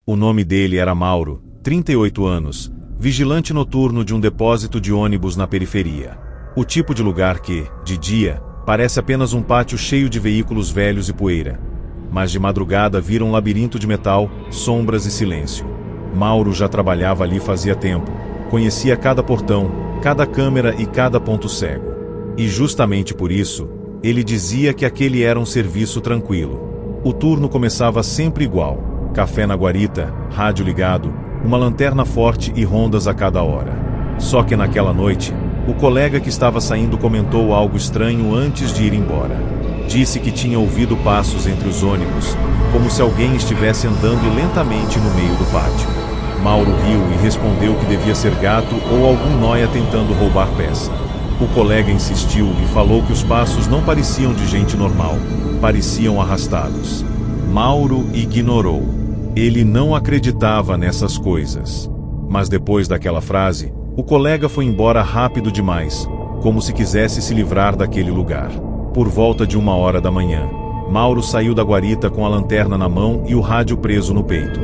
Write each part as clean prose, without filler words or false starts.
O nome dele era Mauro, 38 anos, vigilante noturno de um depósito de ônibus na periferia. O tipo de lugar que, de dia, parece apenas um pátio cheio de veículos velhos e poeira, mas de madrugada vira um labirinto de metal, sombras e silêncio. Mauro já trabalhava ali fazia tempo, conhecia cada portão, cada câmera e cada ponto cego. E justamente por isso, ele dizia que aquele era um serviço tranquilo. O turno começava sempre igual. Café na guarita, rádio ligado, uma lanterna forte e rondas a cada hora. Só que naquela noite, o colega que estava saindo comentou algo estranho antes de ir embora. Disse que tinha ouvido passos entre os ônibus, como se alguém estivesse andando lentamente no meio do pátio. Mauro riu e respondeu que devia ser gato ou algum nóia tentando roubar peça. O colega insistiu e falou que os passos não pareciam de gente normal, pareciam arrastados. Mauro ignorou. Ele não acreditava nessas coisas. Mas depois daquela frase, o colega foi embora rápido demais, como se quisesse se livrar daquele lugar. Por volta de 1h da manhã, Mauro saiu da guarita com a lanterna na mão e o rádio preso no peito.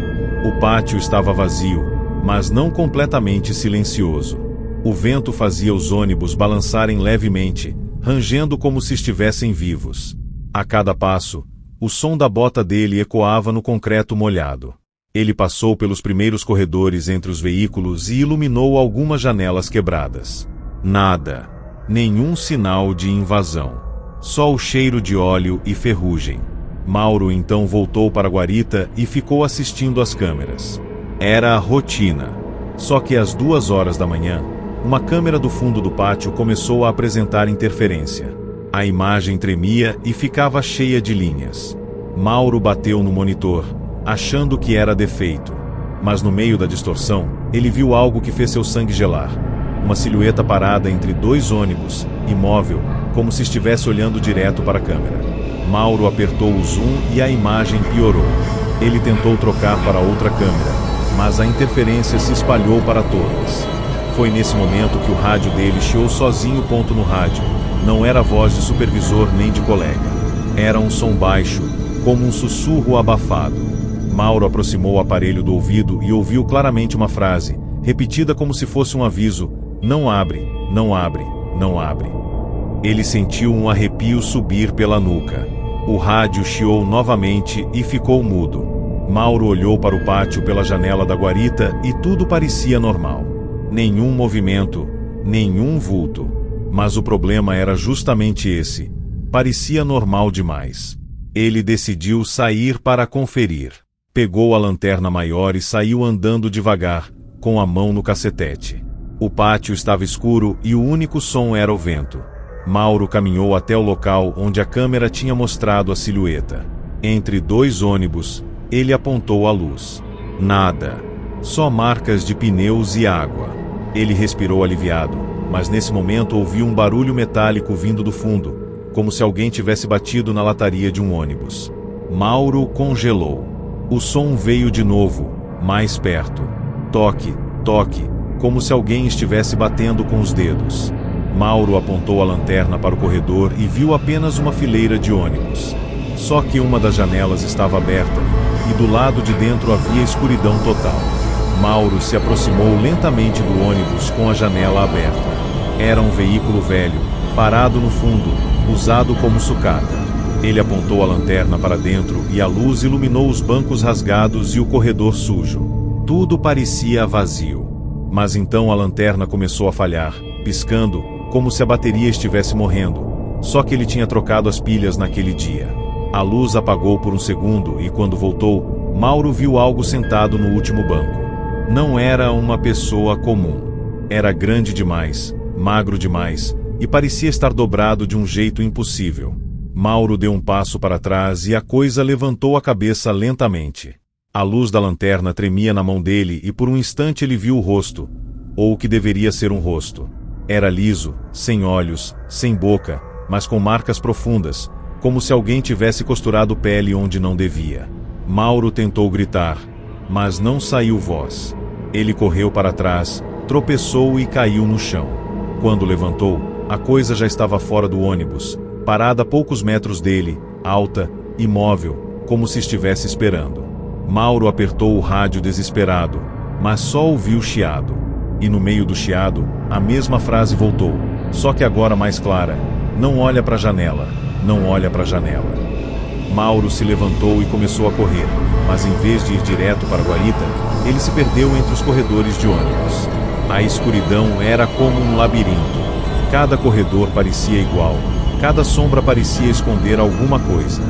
O pátio estava vazio, mas não completamente silencioso. O vento fazia os ônibus balançarem levemente, rangendo como se estivessem vivos. A cada passo, o som da bota dele ecoava no concreto molhado. Ele passou pelos primeiros corredores entre os veículos e iluminou algumas janelas quebradas. Nada. Nenhum sinal de invasão. Só o cheiro de óleo e ferrugem. Mauro então voltou para a guarita e ficou assistindo às câmeras. Era a rotina. Só que às 2h da manhã, uma câmera do fundo do pátio começou a apresentar interferência. A imagem tremia e ficava cheia de linhas. Mauro bateu no monitor, achando que era defeito. Mas no meio da distorção, ele viu algo que fez seu sangue gelar. Uma silhueta parada entre dois ônibus, imóvel, como se estivesse olhando direto para a câmera. Mauro apertou o zoom e a imagem piorou. Ele tentou trocar para outra câmera, mas a interferência se espalhou para todas. Foi nesse momento que o rádio dele chiou sozinho ponto no rádio. Não era voz de supervisor nem de colega. Era um som baixo, como um sussurro abafado. Mauro aproximou o aparelho do ouvido e ouviu claramente uma frase, repetida como se fosse um aviso: "Não abre, não abre, não abre." Ele sentiu um arrepio subir pela nuca. O rádio chiou novamente e ficou mudo. Mauro olhou para o pátio pela janela da guarita e tudo parecia normal. Nenhum movimento, nenhum vulto. Mas o problema era justamente esse. Parecia normal demais. Ele decidiu sair para conferir. Pegou a lanterna maior e saiu andando devagar, com a mão no cacetete. O pátio estava escuro e o único som era o vento. Mauro caminhou até o local onde a câmera tinha mostrado a silhueta. Entre dois ônibus, ele apontou a luz. Nada. Só marcas de pneus e água. Ele respirou aliviado, mas nesse momento ouviu um barulho metálico vindo do fundo, como se alguém tivesse batido na lataria de um ônibus. Mauro congelou. O som veio de novo, mais perto. Toque, toque, como se alguém estivesse batendo com os dedos. Mauro apontou a lanterna para o corredor e viu apenas uma fileira de ônibus. Só que uma das janelas estava aberta, e do lado de dentro havia escuridão total. Mauro se aproximou lentamente do ônibus com a janela aberta. Era um veículo velho, parado no fundo, usado como sucata. Ele apontou a lanterna para dentro e a luz iluminou os bancos rasgados e o corredor sujo. Tudo parecia vazio. Mas então a lanterna começou a falhar, piscando, como se a bateria estivesse morrendo. Só que ele tinha trocado as pilhas naquele dia. A luz apagou por um segundo e quando voltou, Mauro viu algo sentado no último banco. Não era uma pessoa comum. Era grande demais, magro demais, e parecia estar dobrado de um jeito impossível. Mauro deu um passo para trás e a coisa levantou a cabeça lentamente. A luz da lanterna tremia na mão dele e por um instante ele viu o rosto, ou o que deveria ser um rosto. Era liso, sem olhos, sem boca, mas com marcas profundas, como se alguém tivesse costurado pele onde não devia. Mauro tentou gritar, mas não saiu voz. Ele correu para trás, tropeçou e caiu no chão. Quando levantou, a coisa já estava fora do ônibus, parada a poucos metros dele, alta, imóvel, como se estivesse esperando. Mauro apertou o rádio desesperado, mas só ouviu chiado. E no meio do chiado, a mesma frase voltou, só que agora mais clara: não olha para a janela, não olha para a janela. Mauro se levantou e começou a correr, mas em vez de ir direto para a guarita, ele se perdeu entre os corredores de ônibus. A escuridão era como um labirinto. Cada corredor parecia igual, cada sombra parecia esconder alguma coisa.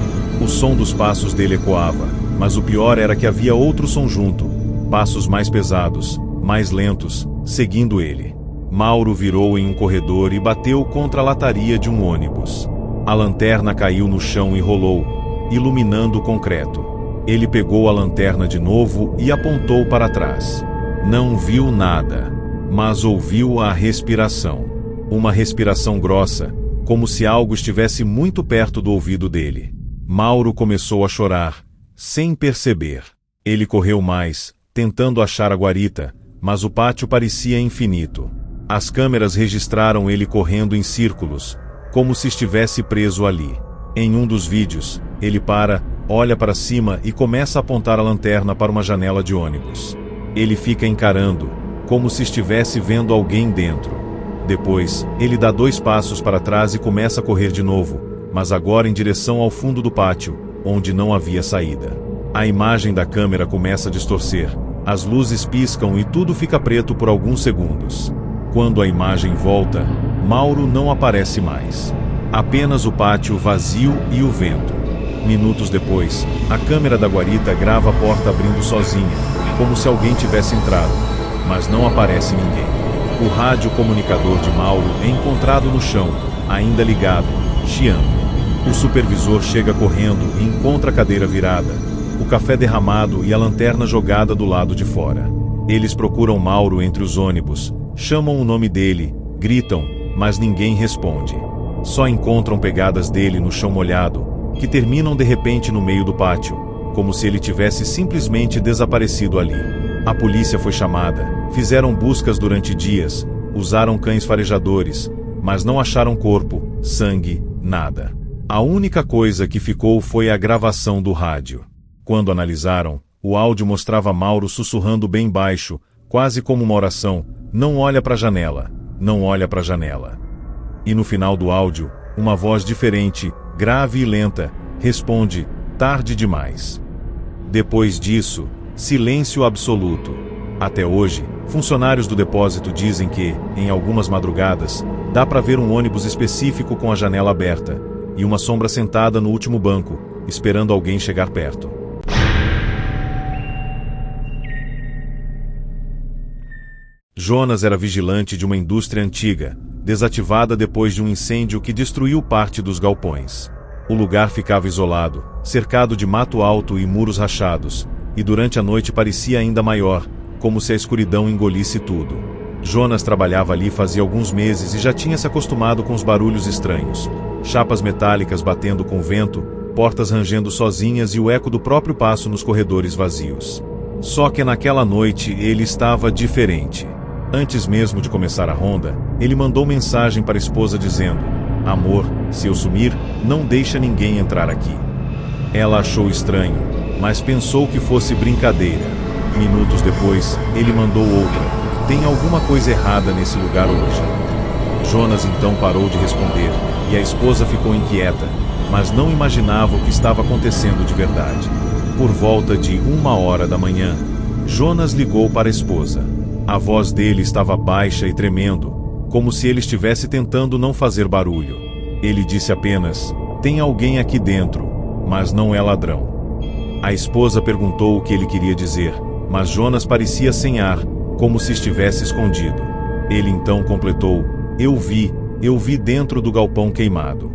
O som dos passos dele ecoava, mas o pior era que havia outro som junto, passos mais pesados, mais lentos, seguindo ele. Mauro virou em um corredor e bateu contra a lataria de um ônibus. A lanterna caiu no chão e rolou, iluminando o concreto. Ele pegou a lanterna de novo e apontou para trás. Não viu nada, mas ouviu a respiração. Uma respiração grossa, como se algo estivesse muito perto do ouvido dele. Mauro começou a chorar, sem perceber. Ele correu mais, tentando achar a guarita, mas o pátio parecia infinito. As câmeras registraram ele correndo em círculos, como se estivesse preso ali. Em um dos vídeos, ele para, olha para cima e começa a apontar a lanterna para uma janela de ônibus. Ele fica encarando, como se estivesse vendo alguém dentro. Depois, ele dá 2 passos para trás e começa a correr de novo, mas agora em direção ao fundo do pátio, onde não havia saída. A imagem da câmera começa a distorcer, as luzes piscam e tudo fica preto por alguns segundos. Quando a imagem volta, Mauro não aparece mais. Apenas o pátio vazio e o vento. Minutos depois, a câmera da guarita grava a porta abrindo sozinha, como se alguém tivesse entrado, mas não aparece ninguém. O rádio comunicador de Mauro é encontrado no chão, ainda ligado, chiando. O supervisor chega correndo e encontra a cadeira virada, o café derramado e a lanterna jogada do lado de fora. Eles procuram Mauro entre os ônibus, chamam o nome dele, gritam, mas ninguém responde. Só encontram pegadas dele no chão molhado, que terminam de repente no meio do pátio, como se ele tivesse simplesmente desaparecido ali. A polícia foi chamada, fizeram buscas durante dias, usaram cães farejadores, mas não acharam corpo, sangue, nada. A única coisa que ficou foi a gravação do rádio. Quando analisaram, o áudio mostrava Mauro sussurrando bem baixo, quase como uma oração: não olha para a janela, não olha para a janela. E no final do áudio, uma voz diferente, grave e lenta, responde: tarde demais. Depois disso, silêncio absoluto. Até hoje, funcionários do depósito dizem que, em algumas madrugadas, dá para ver um ônibus específico com a janela aberta, e uma sombra sentada no último banco, esperando alguém chegar perto. Jonas era vigilante de uma indústria antiga, desativada depois de um incêndio que destruiu parte dos galpões. O lugar ficava isolado, cercado de mato alto e muros rachados, e durante a noite parecia ainda maior, como se a escuridão engolisse tudo. Jonas trabalhava ali fazia alguns meses e já tinha se acostumado com os barulhos estranhos. Chapas metálicas batendo com vento, portas rangendo sozinhas e o eco do próprio passo nos corredores vazios. Só que naquela noite ele estava diferente. Antes mesmo de começar a ronda, ele mandou mensagem para a esposa dizendo: amor, se eu sumir, não deixa ninguém entrar aqui. Ela achou estranho, mas pensou que fosse brincadeira. Minutos depois, ele mandou outra: tem alguma coisa errada nesse lugar hoje. Jonas então parou de responder, e a esposa ficou inquieta, mas não imaginava o que estava acontecendo de verdade. Por volta de 1h da manhã, Jonas ligou para a esposa. A voz dele estava baixa e tremendo, como se ele estivesse tentando não fazer barulho. Ele disse apenas: tem alguém aqui dentro, mas não é ladrão. A esposa perguntou o que ele queria dizer, mas Jonas parecia sem ar, como se estivesse escondido. Ele então completou: eu vi dentro do galpão queimado.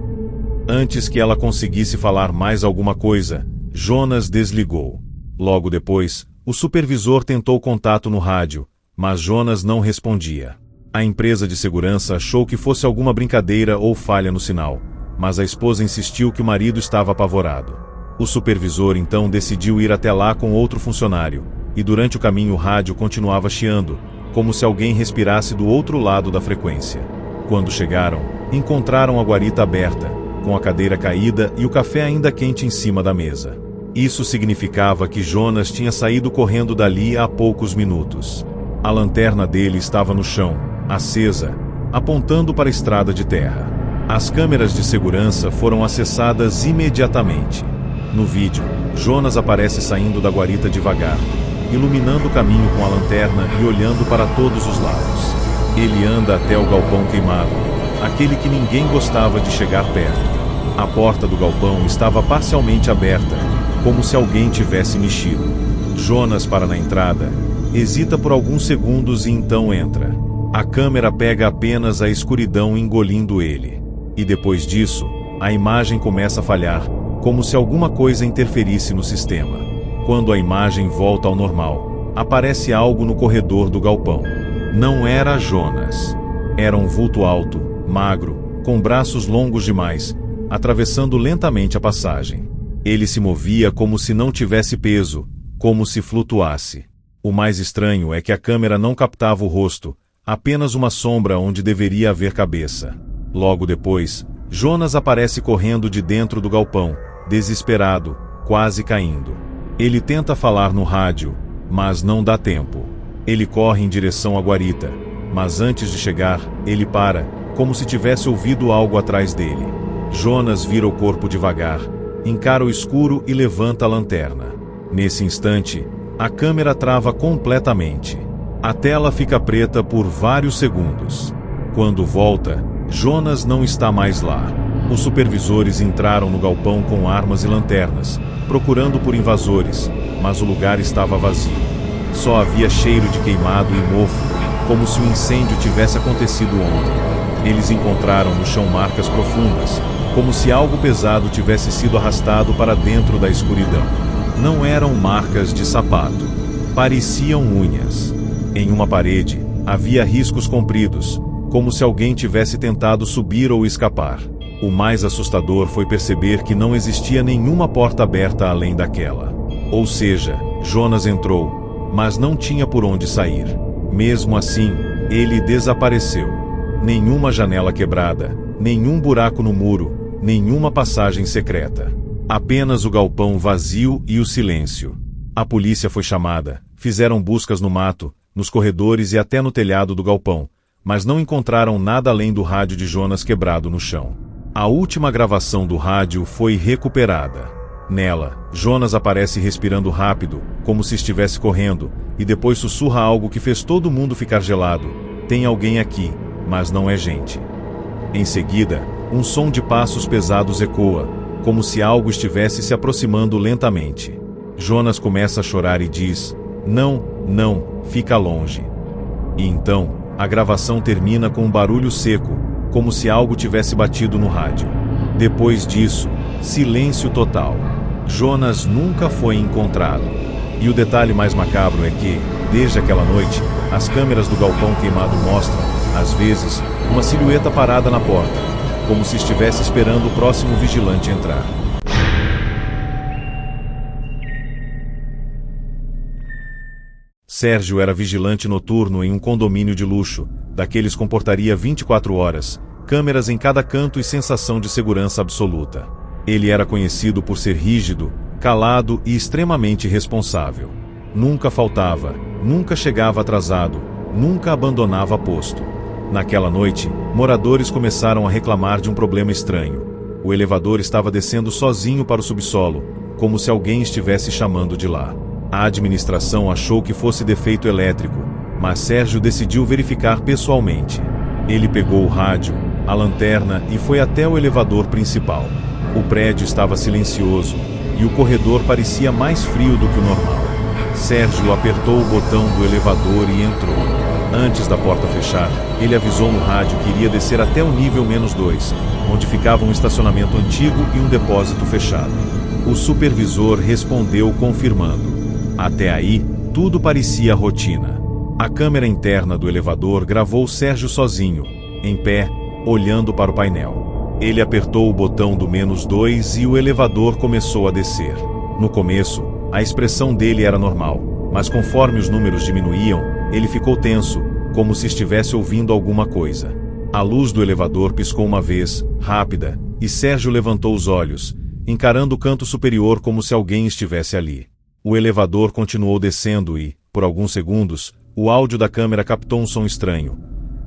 Antes que ela conseguisse falar mais alguma coisa, Jonas desligou. Logo depois, o supervisor tentou contato no rádio, mas Jonas não respondia. A empresa de segurança achou que fosse alguma brincadeira ou falha no sinal, mas a esposa insistiu que o marido estava apavorado. O supervisor então decidiu ir até lá com outro funcionário, e durante o caminho o rádio continuava chiando, como se alguém respirasse do outro lado da frequência. Quando chegaram, encontraram a guarita aberta, com a cadeira caída e o café ainda quente em cima da mesa. Isso significava que Jonas tinha saído correndo dali há poucos minutos. A lanterna dele estava no chão, acesa, apontando para a estrada de terra. As câmeras de segurança foram acessadas imediatamente. No vídeo, Jonas aparece saindo da guarita devagar, iluminando o caminho com a lanterna e olhando para todos os lados. Ele anda até o galpão queimado, aquele que ninguém gostava de chegar perto. A porta do galpão estava parcialmente aberta, como se alguém tivesse mexido. Jonas para na entrada, hesita por alguns segundos e então entra. A câmera pega apenas a escuridão engolindo ele. E depois disso, a imagem começa a falhar, como se alguma coisa interferisse no sistema. Quando a imagem volta ao normal, aparece algo no corredor do galpão. Não era Jonas. Era um vulto alto, magro, com braços longos demais, atravessando lentamente a passagem. Ele se movia como se não tivesse peso, como se flutuasse. O mais estranho é que a câmera não captava o rosto, apenas uma sombra onde deveria haver cabeça. Logo depois, Jonas aparece correndo de dentro do galpão, desesperado, quase caindo. Ele tenta falar no rádio, mas não dá tempo. Ele corre em direção à guarita, mas antes de chegar, ele para, como se tivesse ouvido algo atrás dele. Jonas vira o corpo devagar, encara o escuro e levanta a lanterna. Nesse instante, a câmera trava completamente. A tela fica preta por vários segundos. Quando volta, Jonas não está mais lá. Os supervisores entraram no galpão com armas e lanternas, procurando por invasores, mas o lugar estava vazio. Só havia cheiro de queimado e mofo, como se o incêndio tivesse acontecido ontem. Eles encontraram no chão marcas profundas, como se algo pesado tivesse sido arrastado para dentro da escuridão. Não eram marcas de sapato. Pareciam unhas. Em uma parede, havia riscos compridos, como se alguém tivesse tentado subir ou escapar. O mais assustador foi perceber que não existia nenhuma porta aberta além daquela. Ou seja, Jonas entrou, mas não tinha por onde sair. Mesmo assim, ele desapareceu. Nenhuma janela quebrada, nenhum buraco no muro, nenhuma passagem secreta. Apenas o galpão vazio e o silêncio. A polícia foi chamada, fizeram buscas no mato, nos corredores e até no telhado do galpão, mas não encontraram nada além do rádio de Jonas quebrado no chão. A última gravação do rádio foi recuperada. Nela, Jonas aparece respirando rápido, como se estivesse correndo, e depois sussurra algo que fez todo mundo ficar gelado. Tem alguém aqui, mas não é gente. Em seguida, um som de passos pesados ecoa, como se algo estivesse se aproximando lentamente. Jonas começa a chorar e diz: "Não, não, fica longe." E então, a gravação termina com um barulho seco, como se algo tivesse batido no rádio. Depois disso, silêncio total. Jonas nunca foi encontrado. E o detalhe mais macabro é que, desde aquela noite, as câmeras do galpão queimado mostram, às vezes, uma silhueta parada na porta, como se estivesse esperando o próximo vigilante entrar. Sérgio era vigilante noturno em um condomínio de luxo, daqueles com portaria 24 horas, câmeras em cada canto e sensação de segurança absoluta. Ele era conhecido por ser rígido, calado e extremamente responsável. Nunca faltava, nunca chegava atrasado, nunca abandonava posto. Naquela noite, moradores começaram a reclamar de um problema estranho. O elevador estava descendo sozinho para o subsolo, como se alguém estivesse chamando de lá. A administração achou que fosse defeito elétrico, mas Sérgio decidiu verificar pessoalmente. Ele pegou o rádio, a lanterna e foi até o elevador principal. O prédio estava silencioso, e o corredor parecia mais frio do que o normal. Sérgio apertou o botão do elevador e entrou. Antes da porta fechar, ele avisou no rádio que iria descer até o nível -2, onde ficava um estacionamento antigo e um depósito fechado. O supervisor respondeu confirmando. Até aí, tudo parecia rotina. A câmera interna do elevador gravou Sérgio sozinho, em pé, olhando para o painel. Ele apertou o botão do -2 e o elevador começou a descer. No começo, a expressão dele era normal, mas conforme os números diminuíam, ele ficou tenso, como se estivesse ouvindo alguma coisa. A luz do elevador piscou uma vez, rápida, e Sérgio levantou os olhos, encarando o canto superior como se alguém estivesse ali. O elevador continuou descendo e, por alguns segundos, o áudio da câmera captou um som estranho.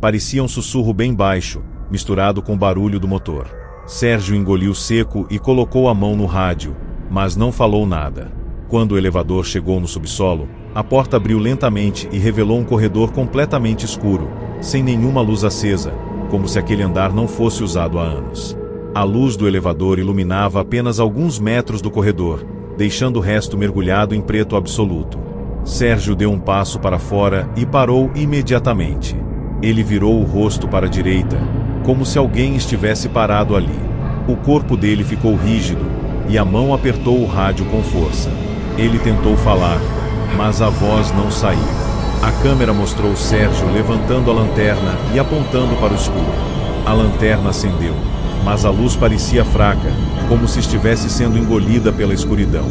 Parecia um sussurro bem baixo, misturado com o barulho do motor. Sérgio engoliu seco e colocou a mão no rádio, mas não falou nada. Quando o elevador chegou no subsolo, a porta abriu lentamente e revelou um corredor completamente escuro, sem nenhuma luz acesa, como se aquele andar não fosse usado há anos. A luz do elevador iluminava apenas alguns metros do corredor, deixando o resto mergulhado em preto absoluto. Sérgio deu um passo para fora e parou imediatamente. Ele virou o rosto para a direita, como se alguém estivesse parado ali. O corpo dele ficou rígido, e a mão apertou o rádio com força. Ele tentou falar, mas a voz não saiu. A câmera mostrou Sérgio levantando a lanterna e apontando para o escuro. A lanterna acendeu, mas a luz parecia fraca, como se estivesse sendo engolida pela escuridão.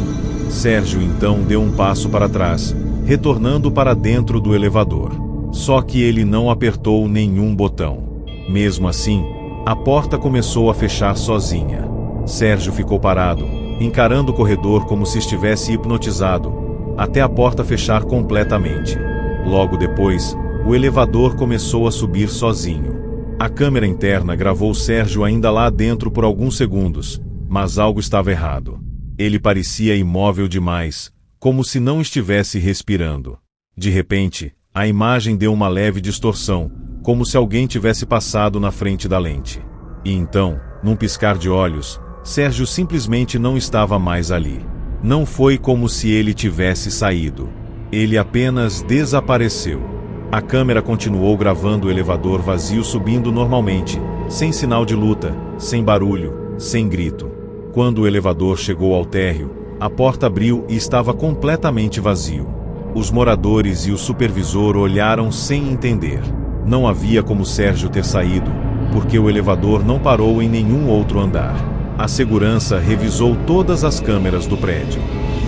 Sérgio então deu um passo para trás, retornando para dentro do elevador. Só que ele não apertou nenhum botão. Mesmo assim, a porta começou a fechar sozinha. Sérgio ficou parado, encarando o corredor como se estivesse hipnotizado, até a porta fechar completamente. Logo depois, o elevador começou a subir sozinho. A câmera interna gravou Sérgio ainda lá dentro por alguns segundos, mas algo estava errado. Ele parecia imóvel demais, como se não estivesse respirando. De repente, a imagem deu uma leve distorção, como se alguém tivesse passado na frente da lente. E então, num piscar de olhos, Sérgio simplesmente não estava mais ali. Não foi como se ele tivesse saído. Ele apenas desapareceu. A câmera continuou gravando o elevador vazio subindo normalmente, sem sinal de luta, sem barulho, sem grito. Quando o elevador chegou ao térreo, a porta abriu e estava completamente vazio. Os moradores e o supervisor olharam sem entender. Não havia como Sérgio ter saído, porque o elevador não parou em nenhum outro andar. A segurança revisou todas as câmeras do prédio.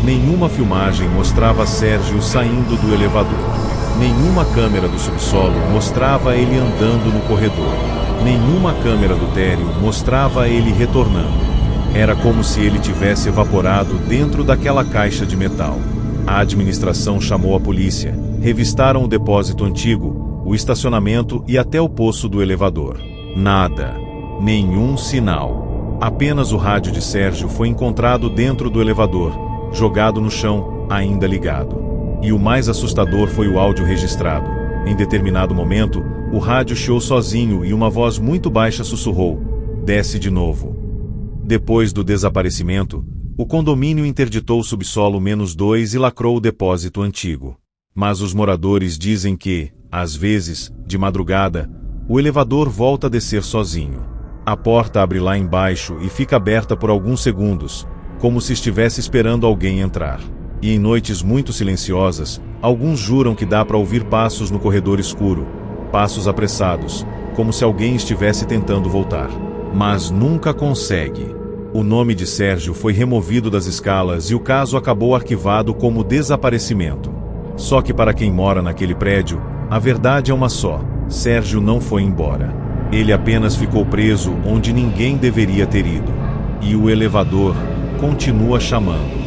Nenhuma filmagem mostrava Sérgio saindo do elevador. Nenhuma câmera do subsolo mostrava ele andando no corredor. Nenhuma câmera do térreo mostrava ele retornando. Era como se ele tivesse evaporado dentro daquela caixa de metal. A administração chamou a polícia, revistaram o depósito antigo, o estacionamento e até o poço do elevador. Nada. Nenhum sinal. Apenas o rádio de Sérgio foi encontrado dentro do elevador, jogado no chão, ainda ligado. E o mais assustador foi o áudio registrado. Em determinado momento, o rádio chiou sozinho e uma voz muito baixa sussurrou: "Desce de novo." Depois do desaparecimento, o condomínio interditou o subsolo -2 e lacrou o depósito antigo. Mas os moradores dizem que, às vezes, de madrugada, o elevador volta a descer sozinho. A porta abre lá embaixo e fica aberta por alguns segundos, como se estivesse esperando alguém entrar. E em noites muito silenciosas, alguns juram que dá para ouvir passos no corredor escuro, passos apressados, como se alguém estivesse tentando voltar. Mas nunca consegue. O nome de Sérgio foi removido das escalas e o caso acabou arquivado como desaparecimento. Só que para quem mora naquele prédio, a verdade é uma só: Sérgio não foi embora. Ele apenas ficou preso onde ninguém deveria ter ido. E o elevador continua chamando.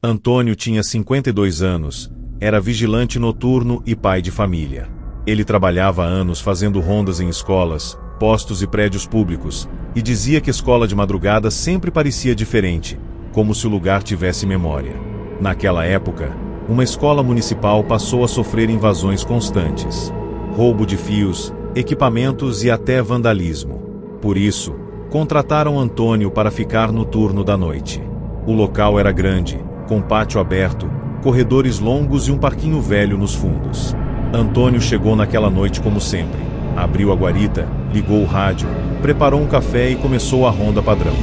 Antônio tinha 52 anos, era vigilante noturno e pai de família. Ele trabalhava há anos fazendo rondas em escolas, postos e prédios públicos, e dizia que a escola de madrugada sempre parecia diferente, como se o lugar tivesse memória. Naquela época, uma escola municipal passou a sofrer invasões constantes, roubo de fios, equipamentos e até vandalismo. Por isso, contrataram Antônio para ficar no turno da noite. O local era grande, com pátio aberto, corredores longos e um parquinho velho nos fundos. Antônio chegou naquela noite como sempre. Abriu a guarita, ligou o rádio, preparou um café e começou a ronda padrão.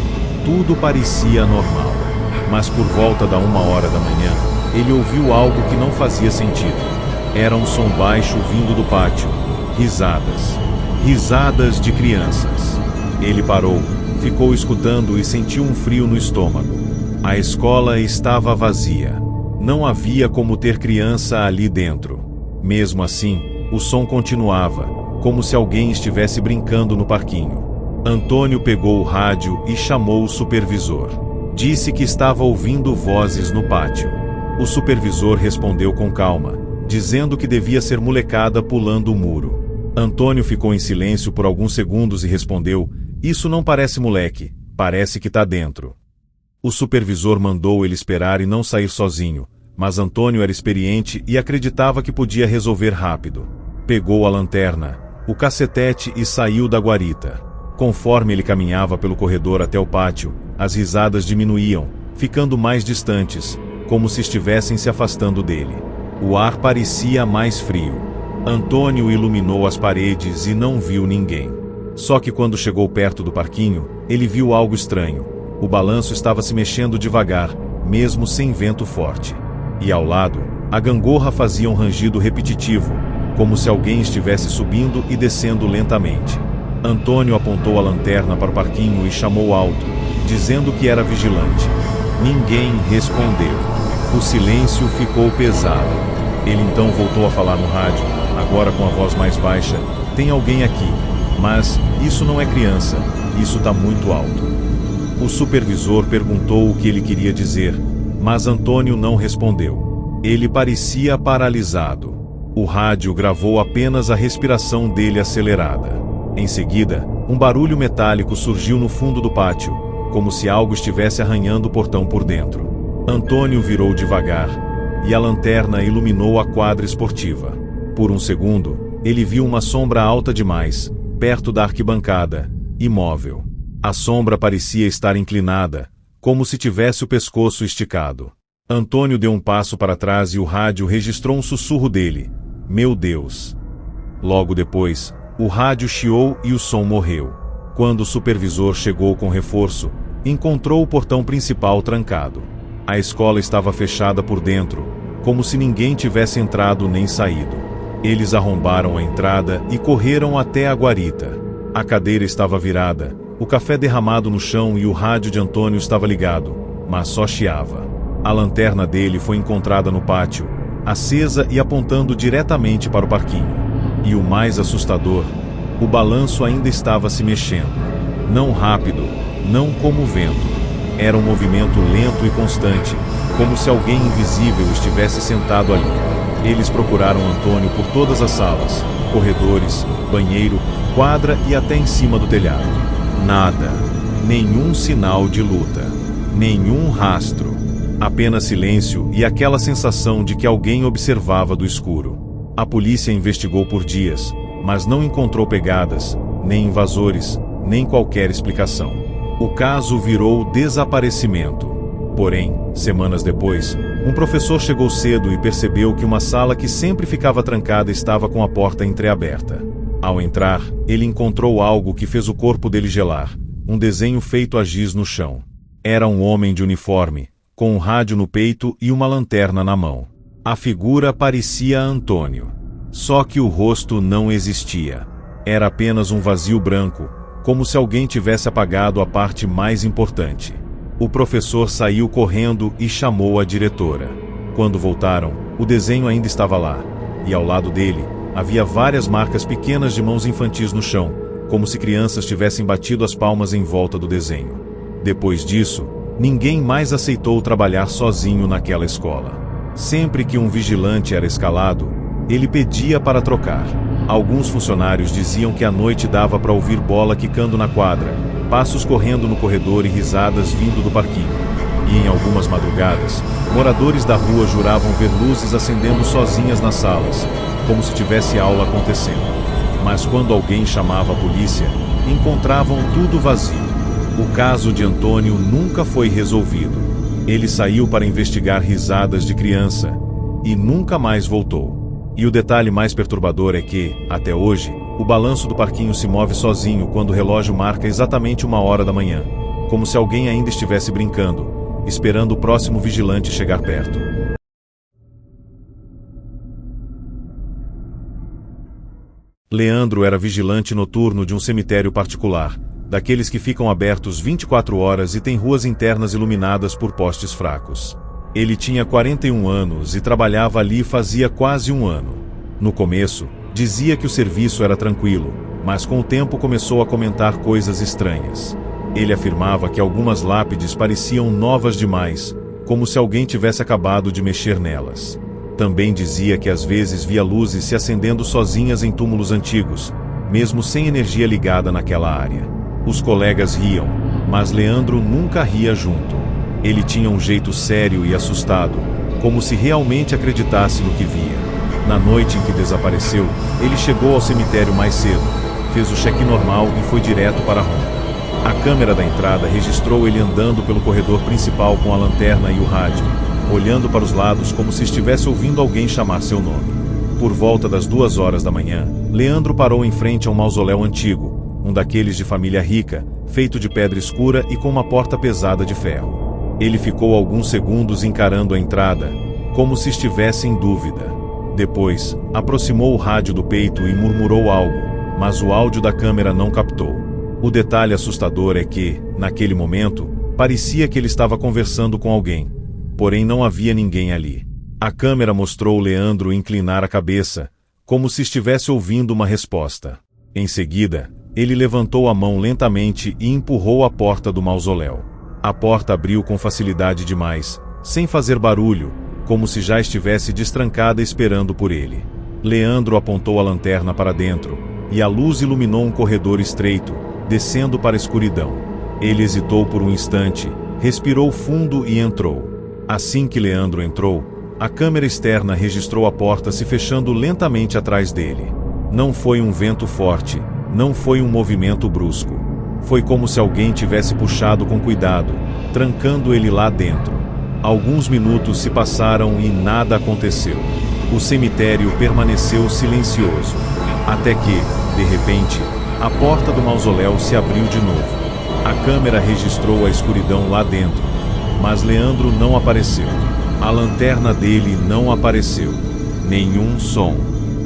Tudo parecia normal. Mas por volta da 1h da manhã, ele ouviu algo que não fazia sentido. Era um som baixo vindo do pátio. Risadas. Risadas de crianças. Ele parou, ficou escutando e sentiu um frio no estômago. A escola estava vazia. Não havia como ter criança ali dentro. Mesmo assim, o som continuava, como se alguém estivesse brincando no parquinho. Antônio pegou o rádio e chamou o supervisor. Disse que estava ouvindo vozes no pátio. O supervisor respondeu com calma, dizendo que devia ser molecada pulando o muro. Antônio ficou em silêncio por alguns segundos e respondeu: "Isso não parece moleque, parece que tá dentro." O supervisor mandou ele esperar e não sair sozinho, mas Antônio era experiente e acreditava que podia resolver rápido. Pegou a lanterna, o cacetete e saiu da guarita. Conforme ele caminhava pelo corredor até o pátio, as risadas diminuíam, ficando mais distantes, como se estivessem se afastando dele. O ar parecia mais frio. Antônio iluminou as paredes e não viu ninguém. Só que quando chegou perto do parquinho, ele viu algo estranho. O balanço estava se mexendo devagar, mesmo sem vento forte. E ao lado, a gangorra fazia um rangido repetitivo, como se alguém estivesse subindo e descendo lentamente. Antônio apontou a lanterna para o parquinho e chamou alto, dizendo que era vigilante. Ninguém respondeu. O silêncio ficou pesado. Ele então voltou a falar no rádio, agora com a voz mais baixa: "Tem alguém aqui, mas isso não é criança, isso tá muito alto." O supervisor perguntou o que ele queria dizer, mas Antônio não respondeu. Ele parecia paralisado. O rádio gravou apenas a respiração dele acelerada. Em seguida, um barulho metálico surgiu no fundo do pátio, como se algo estivesse arranhando o portão por dentro. Antônio virou devagar, e a lanterna iluminou a quadra esportiva. Por um segundo, ele viu uma sombra alta demais, perto da arquibancada, imóvel. A sombra parecia estar inclinada, como se tivesse o pescoço esticado. Antônio deu um passo para trás e o rádio registrou um sussurro dele: "Meu Deus." Logo depois, o rádio chiou e o som morreu. Quando o supervisor chegou com reforço, encontrou o portão principal trancado. A escola estava fechada por dentro, como se ninguém tivesse entrado nem saído. Eles arrombaram a entrada e correram até a guarita. A cadeira estava virada, o café derramado no chão e o rádio de Antônio estava ligado, mas só chiava. A lanterna dele foi encontrada no pátio, acesa e apontando diretamente para o parquinho. E o mais assustador, o balanço ainda estava se mexendo. Não rápido, não como o vento. Era um movimento lento e constante, como se alguém invisível estivesse sentado ali. Eles procuraram Antônio por todas as salas, corredores, banheiro, quadra e até em cima do telhado. Nada. Nenhum sinal de luta. Nenhum rastro. Apenas silêncio e aquela sensação de que alguém observava do escuro. A polícia investigou por dias, mas não encontrou pegadas, nem invasores, nem qualquer explicação. O caso virou desaparecimento. Porém, semanas depois, um professor chegou cedo e percebeu que uma sala que sempre ficava trancada estava com a porta entreaberta. Ao entrar, ele encontrou algo que fez o corpo dele gelar, um desenho feito a giz no chão. Era um homem de uniforme, com um rádio no peito e uma lanterna na mão. A figura parecia Antônio. Só que o rosto não existia. Era apenas um vazio branco, como se alguém tivesse apagado a parte mais importante. O professor saiu correndo e chamou a diretora. Quando voltaram, o desenho ainda estava lá, e ao lado dele, havia várias marcas pequenas de mãos infantis no chão, como se crianças tivessem batido as palmas em volta do desenho. Depois disso, ninguém mais aceitou trabalhar sozinho naquela escola. Sempre que um vigilante era escalado, ele pedia para trocar. Alguns funcionários diziam que à noite dava para ouvir bola quicando na quadra, passos correndo no corredor e risadas vindo do parquinho. E em algumas madrugadas, moradores da rua juravam ver luzes acendendo sozinhas nas salas, como se tivesse aula acontecendo. Mas quando alguém chamava a polícia, encontravam tudo vazio. O caso de Antônio nunca foi resolvido. Ele saiu para investigar risadas de criança e nunca mais voltou. E o detalhe mais perturbador é que, até hoje, o balanço do parquinho se move sozinho quando o relógio marca exatamente 1h da manhã, como se alguém ainda estivesse brincando, esperando o próximo vigilante chegar perto. Leandro era vigilante noturno de um cemitério particular, daqueles que ficam abertos 24 horas e têm ruas internas iluminadas por postes fracos. Ele tinha 41 anos e trabalhava ali fazia quase um ano. No começo, dizia que o serviço era tranquilo, mas com o tempo começou a comentar coisas estranhas. Ele afirmava que algumas lápides pareciam novas demais, como se alguém tivesse acabado de mexer nelas. Também dizia que às vezes via luzes se acendendo sozinhas em túmulos antigos, mesmo sem energia ligada naquela área. Os colegas riam, mas Leandro nunca ria junto. Ele tinha um jeito sério e assustado, como se realmente acreditasse no que via. Na noite em que desapareceu, ele chegou ao cemitério mais cedo, fez o check-in normal e foi direto para a ronda. A câmera da entrada registrou ele andando pelo corredor principal com a lanterna e o rádio, olhando para os lados como se estivesse ouvindo alguém chamar seu nome. Por volta das 2 horas da manhã, Leandro parou em frente a um mausoléu antigo, um daqueles de família rica, feito de pedra escura e com uma porta pesada de ferro. Ele ficou alguns segundos encarando a entrada, como se estivesse em dúvida. Depois, aproximou o rádio do peito e murmurou algo, mas o áudio da câmera não captou. O detalhe assustador é que, naquele momento, parecia que ele estava conversando com alguém, porém não havia ninguém ali. A câmera mostrou Leandro inclinar a cabeça, como se estivesse ouvindo uma resposta. Em seguida, ele levantou a mão lentamente e empurrou a porta do mausoléu. A porta abriu com facilidade demais, sem fazer barulho, como se já estivesse destrancada esperando por ele. Leandro apontou a lanterna para dentro, e a luz iluminou um corredor estreito, descendo para a escuridão. Ele hesitou por um instante, respirou fundo e entrou. Assim que Leandro entrou, a câmera externa registrou a porta se fechando lentamente atrás dele. Não foi um vento forte, não foi um movimento brusco. Foi como se alguém tivesse puxado com cuidado, trancando ele lá dentro. Alguns minutos se passaram e nada aconteceu. O cemitério permaneceu silencioso, até que, de repente, a porta do mausoléu se abriu de novo. A câmera registrou a escuridão lá dentro, mas Leandro não apareceu. A lanterna dele não apareceu. Nenhum som,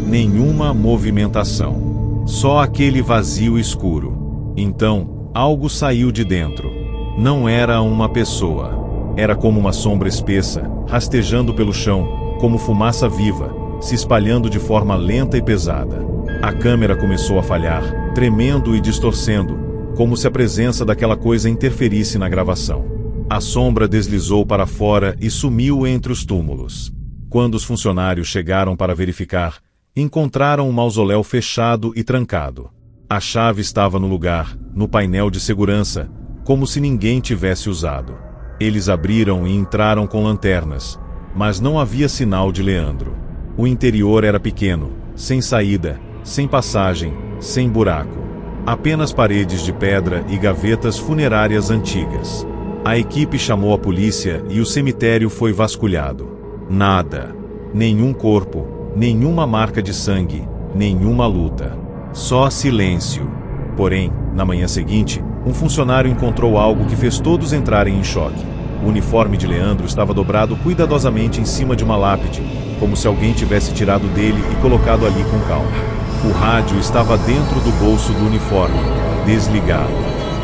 nenhuma movimentação. Só aquele vazio escuro. Então, algo saiu de dentro. Não era uma pessoa. Era como uma sombra espessa, rastejando pelo chão, como fumaça viva, se espalhando de forma lenta e pesada. A câmera começou a falhar, tremendo e distorcendo, como se a presença daquela coisa interferisse na gravação. A sombra deslizou para fora e sumiu entre os túmulos. Quando os funcionários chegaram para verificar, encontraram o mausoléu fechado e trancado. A chave estava no lugar, no painel de segurança, como se ninguém tivesse usado. Eles abriram e entraram com lanternas, mas não havia sinal de Leandro. O interior era pequeno, sem saída, sem passagem, sem buraco. Apenas paredes de pedra e gavetas funerárias antigas. A equipe chamou a polícia e o cemitério foi vasculhado. Nada. Nenhum corpo, nenhuma marca de sangue, nenhuma luta. Só silêncio. Porém, na manhã seguinte, um funcionário encontrou algo que fez todos entrarem em choque. O uniforme de Leandro estava dobrado cuidadosamente em cima de uma lápide, como se alguém tivesse tirado dele e colocado ali com calma. O rádio estava dentro do bolso do uniforme, desligado.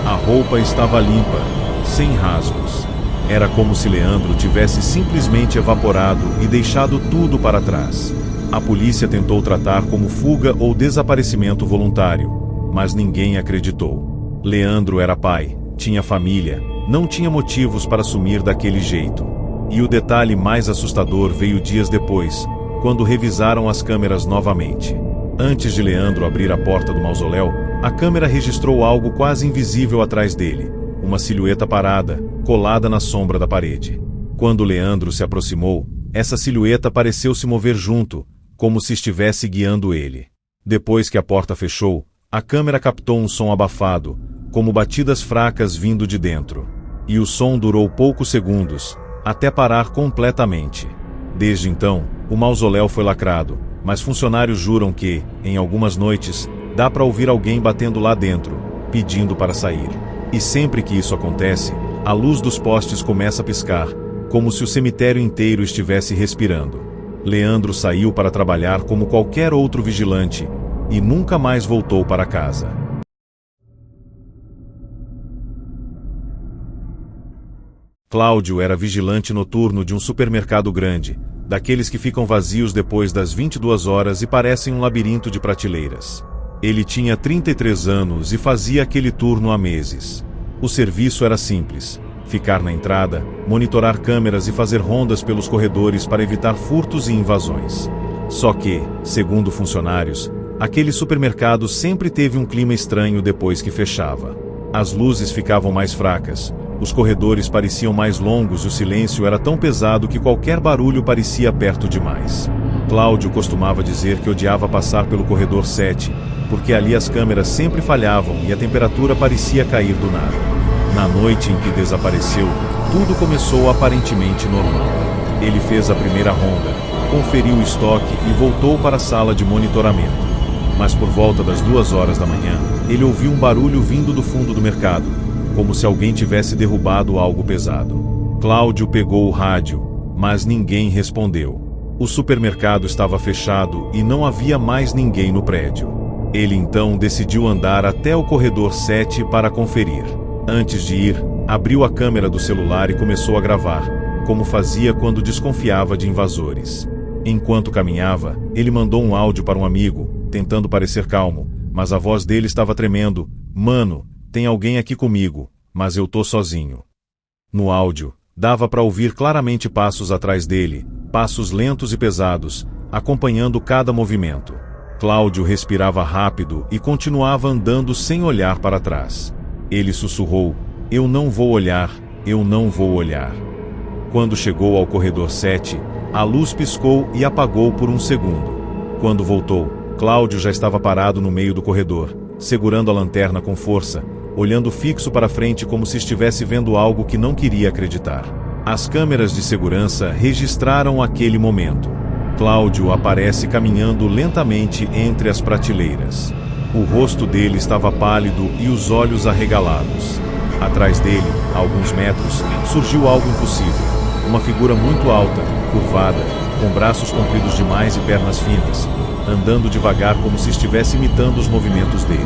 A roupa estava limpa, sem rasgos. Era como se Leandro tivesse simplesmente evaporado e deixado tudo para trás. A polícia tentou tratar como fuga ou desaparecimento voluntário, mas ninguém acreditou. Leandro era pai, tinha família, não tinha motivos para sumir daquele jeito. E o detalhe mais assustador veio dias depois, quando revisaram as câmeras novamente. Antes de Leandro abrir a porta do mausoléu, a câmera registrou algo quase invisível atrás dele, uma silhueta parada, colada na sombra da parede. Quando Leandro se aproximou, essa silhueta pareceu se mover junto, como se estivesse guiando ele. Depois que a porta fechou, a câmera captou um som abafado, como batidas fracas vindo de dentro. E o som durou poucos segundos, até parar completamente. Desde então, o mausoléu foi lacrado, mas funcionários juram que, em algumas noites, dá para ouvir alguém batendo lá dentro, pedindo para sair. E sempre que isso acontece, a luz dos postes começa a piscar, como se o cemitério inteiro estivesse respirando. Leandro saiu para trabalhar como qualquer outro vigilante, e nunca mais voltou para casa. Cláudio era vigilante noturno de um supermercado grande, daqueles que ficam vazios depois das 22 horas e parecem um labirinto de prateleiras. Ele tinha 33 anos e fazia aquele turno há meses. O serviço era simples: ficar na entrada, monitorar câmeras e fazer rondas pelos corredores para evitar furtos e invasões. Só que, segundo funcionários, aquele supermercado sempre teve um clima estranho depois que fechava. As luzes ficavam mais fracas, os corredores pareciam mais longos e o silêncio era tão pesado que qualquer barulho parecia perto demais. Cláudio costumava dizer que odiava passar pelo corredor 7, porque ali as câmeras sempre falhavam e a temperatura parecia cair do nada. Na noite em que desapareceu, tudo começou aparentemente normal. Ele fez a primeira ronda, conferiu o estoque e voltou para a sala de monitoramento. Mas por volta das 2 horas da manhã, ele ouviu um barulho vindo do fundo do mercado, como se alguém tivesse derrubado algo pesado. Cláudio pegou o rádio, mas ninguém respondeu. O supermercado estava fechado e não havia mais ninguém no prédio. Ele então decidiu andar até o corredor 7 para conferir. Antes de ir, abriu a câmera do celular e começou a gravar, como fazia quando desconfiava de invasores. Enquanto caminhava, ele mandou um áudio para um amigo, tentando parecer calmo, mas a voz dele estava tremendo. "Mano, tem alguém aqui comigo, mas eu tô sozinho." No áudio, dava para ouvir claramente passos atrás dele, passos lentos e pesados, acompanhando cada movimento. Cláudio respirava rápido e continuava andando sem olhar para trás. Ele sussurrou: "Eu não vou olhar, eu não vou olhar." Quando chegou ao corredor 7, a luz piscou e apagou por um segundo. Quando voltou, Cláudio já estava parado no meio do corredor, segurando a lanterna com força, olhando fixo para frente como se estivesse vendo algo que não queria acreditar. As câmeras de segurança registraram aquele momento. Cláudio aparece caminhando lentamente entre as prateleiras. O rosto dele estava pálido e os olhos arregalados. Atrás dele, a alguns metros, surgiu algo impossível. Uma figura muito alta, curvada, com braços compridos demais e pernas finas, andando devagar como se estivesse imitando os movimentos dele.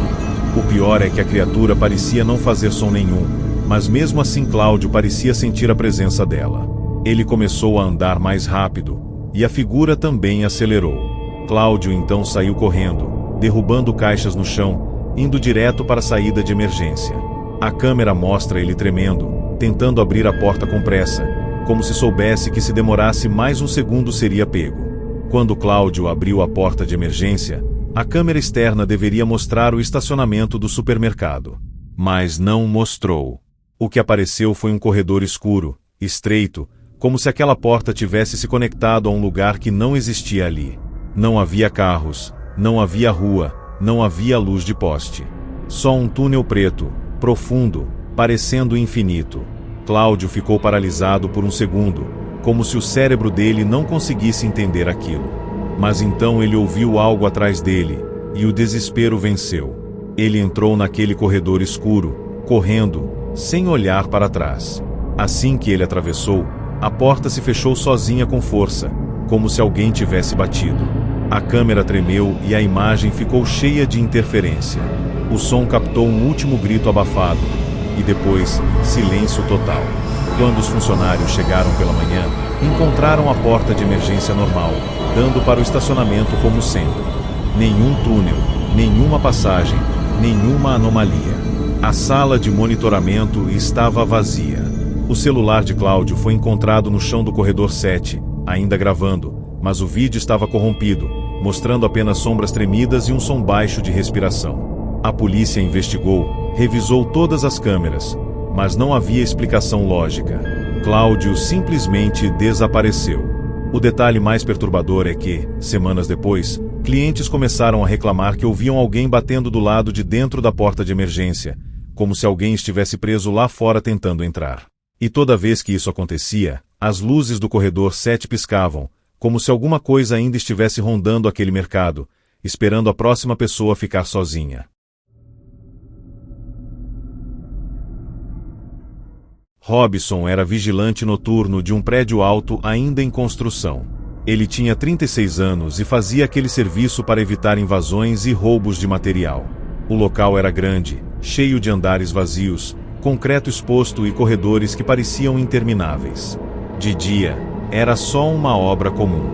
O pior é que a criatura parecia não fazer som nenhum, mas mesmo assim Cláudio parecia sentir a presença dela. Ele começou a andar mais rápido, e a figura também acelerou. Cláudio então saiu correndo, derrubando caixas no chão, indo direto para a saída de emergência. A câmera mostra ele tremendo, tentando abrir a porta com pressa, como se soubesse que se demorasse mais um segundo seria pego. Quando Cláudio abriu a porta de emergência, a câmera externa deveria mostrar o estacionamento do supermercado. Mas não mostrou. O que apareceu foi um corredor escuro, estreito, como se aquela porta tivesse se conectado a um lugar que não existia ali. Não havia carros, não havia rua, não havia luz de poste. Só um túnel preto, profundo, parecendo infinito. Cláudio ficou paralisado por um segundo, como se o cérebro dele não conseguisse entender aquilo. Mas então ele ouviu algo atrás dele, e o desespero venceu. Ele entrou naquele corredor escuro, correndo, sem olhar para trás. Assim que ele atravessou, a porta se fechou sozinha com força, como se alguém tivesse batido. A câmera tremeu e a imagem ficou cheia de interferência. O som captou um último grito abafado, e depois, silêncio total. Quando os funcionários chegaram pela manhã, encontraram a porta de emergência normal, dando para o estacionamento como sempre. Nenhum túnel, nenhuma passagem, nenhuma anomalia. A sala de monitoramento estava vazia. O celular de Cláudio foi encontrado no chão do corredor 7, ainda gravando, mas o vídeo estava corrompido, mostrando apenas sombras tremidas e um som baixo de respiração. A polícia investigou, revisou todas as câmeras, mas não havia explicação lógica. Cláudio simplesmente desapareceu. O detalhe mais perturbador é que, semanas depois, clientes começaram a reclamar que ouviam alguém batendo do lado de dentro da porta de emergência, como se alguém estivesse preso lá fora tentando entrar. E toda vez que isso acontecia, as luzes do corredor 7 piscavam, como se alguma coisa ainda estivesse rondando aquele mercado, esperando a próxima pessoa ficar sozinha. Robson era vigilante noturno de um prédio alto ainda em construção. Ele tinha 36 anos e fazia aquele serviço para evitar invasões e roubos de material. O local era grande, cheio de andares vazios, concreto exposto e corredores que pareciam intermináveis. De dia, era só uma obra comum.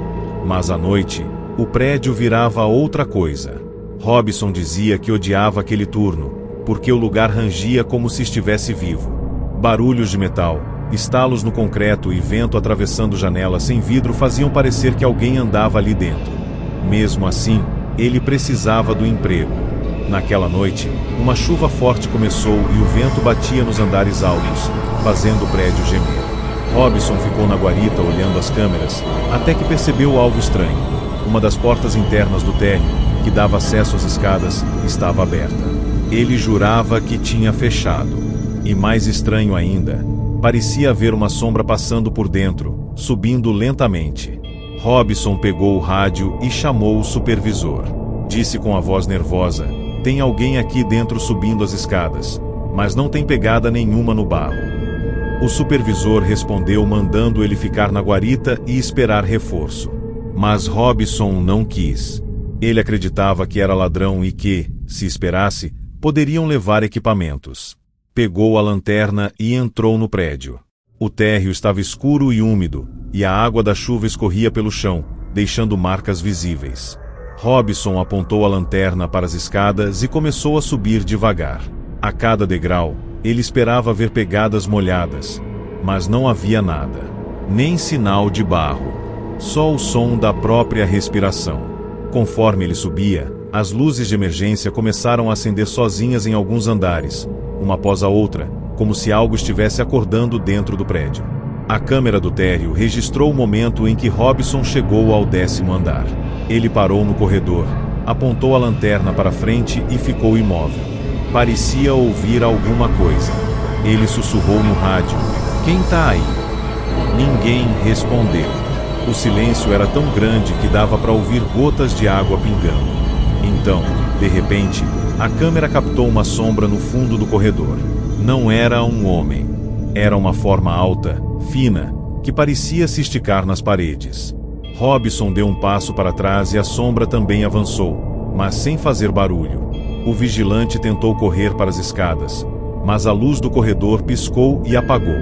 Mas à noite, o prédio virava outra coisa. Robson dizia que odiava aquele turno, porque o lugar rangia como se estivesse vivo. Barulhos de metal, estalos no concreto e vento atravessando janelas sem vidro faziam parecer que alguém andava ali dentro. Mesmo assim, ele precisava do emprego. Naquela noite, uma chuva forte começou e o vento batia nos andares altos, fazendo o prédio gemer. Robson ficou na guarita olhando as câmeras, até que percebeu algo estranho. Uma das portas internas do térreo, que dava acesso às escadas, estava aberta. Ele jurava que tinha fechado. E mais estranho ainda, parecia haver uma sombra passando por dentro, subindo lentamente. Robson pegou o rádio e chamou o supervisor. Disse com a voz nervosa: "Tem alguém aqui dentro subindo as escadas, mas não tem pegada nenhuma no barro." O supervisor respondeu mandando ele ficar na guarita e esperar reforço. Mas Robson não quis. Ele acreditava que era ladrão e que, se esperasse, poderiam levar equipamentos. Pegou a lanterna e entrou no prédio. O térreo estava escuro e úmido, e a água da chuva escorria pelo chão, deixando marcas visíveis. Robson apontou a lanterna para as escadas e começou a subir devagar. A cada degrau, ele esperava ver pegadas molhadas, mas não havia nada. Nem sinal de barro. Só o som da própria respiração. Conforme ele subia, as luzes de emergência começaram a acender sozinhas em alguns andares, uma após a outra, como se algo estivesse acordando dentro do prédio. A câmera do térreo registrou o momento em que Robson chegou ao 10º andar. Ele parou no corredor, apontou a lanterna para frente e ficou imóvel. Parecia ouvir alguma coisa. Ele sussurrou no rádio: "Quem tá aí?" Ninguém respondeu. O silêncio era tão grande que dava para ouvir gotas de água pingando. Então, de repente, a câmera captou uma sombra no fundo do corredor. Não era um homem. Era uma forma alta, fina, que parecia se esticar nas paredes. Robson deu um passo para trás e a sombra também avançou, mas sem fazer barulho. O vigilante tentou correr para as escadas, mas a luz do corredor piscou e apagou.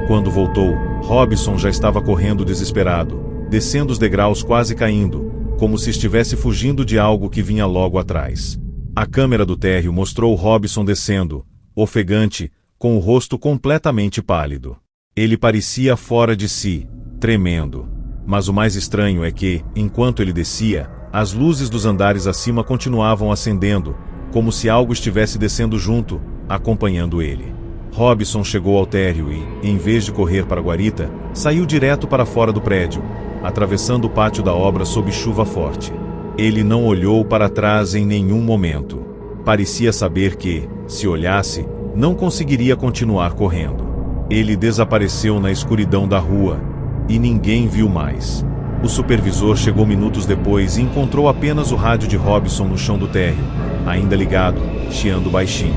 Quando voltou, Robson já estava correndo desesperado, descendo os degraus quase caindo, como se estivesse fugindo de algo que vinha logo atrás. A câmera do térreo mostrou Robson descendo, ofegante, com o rosto completamente pálido. Ele parecia fora de si, tremendo. Mas o mais estranho é que, enquanto ele descia, as luzes dos andares acima continuavam acendendo, como se algo estivesse descendo junto, acompanhando ele. Robson chegou ao térreo e, em vez de correr para a guarita, saiu direto para fora do prédio, atravessando o pátio da obra sob chuva forte. Ele não olhou para trás em nenhum momento. Parecia saber que, se olhasse, não conseguiria continuar correndo. Ele desapareceu na escuridão da rua, e ninguém viu mais. O supervisor chegou minutos depois e encontrou apenas o rádio de Robson no chão do térreo, ainda ligado, chiando baixinho.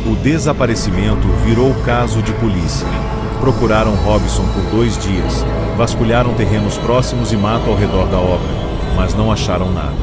O desaparecimento virou caso de polícia. Procuraram Robson por 2 dias, vasculharam terrenos próximos e mato ao redor da obra, mas não acharam nada.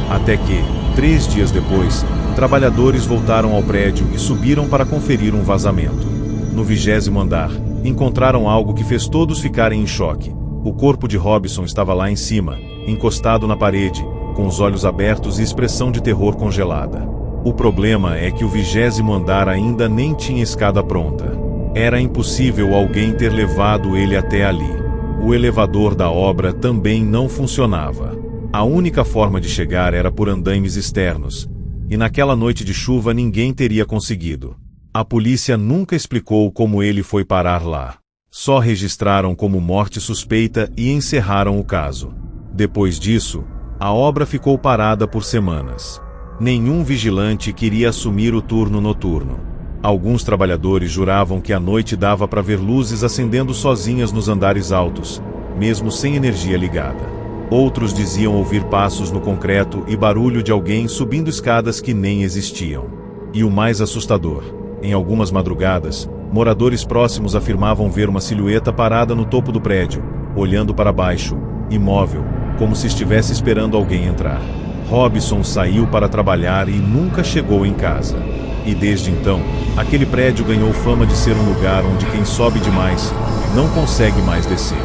Até que, 3 dias depois, trabalhadores voltaram ao prédio e subiram para conferir um vazamento. No 20º andar, encontraram algo que fez todos ficarem em choque. O corpo de Robson estava lá em cima, encostado na parede, com os olhos abertos e expressão de terror congelada. O problema é que o 20º andar ainda nem tinha escada pronta. Era impossível alguém ter levado ele até ali. O elevador da obra também não funcionava. A única forma de chegar era por andaimes externos, e naquela noite de chuva ninguém teria conseguido. A polícia nunca explicou como ele foi parar lá. Só registraram como morte suspeita e encerraram o caso. Depois disso, a obra ficou parada por semanas. Nenhum vigilante queria assumir o turno noturno. Alguns trabalhadores juravam que à noite dava para ver luzes acendendo sozinhas nos andares altos, mesmo sem energia ligada. Outros diziam ouvir passos no concreto e barulho de alguém subindo escadas que nem existiam. E o mais assustador, em algumas madrugadas, moradores próximos afirmavam ver uma silhueta parada no topo do prédio, olhando para baixo, imóvel, como se estivesse esperando alguém entrar. Robson saiu para trabalhar e nunca chegou em casa. E desde então, aquele prédio ganhou fama de ser um lugar onde quem sobe demais não consegue mais descer.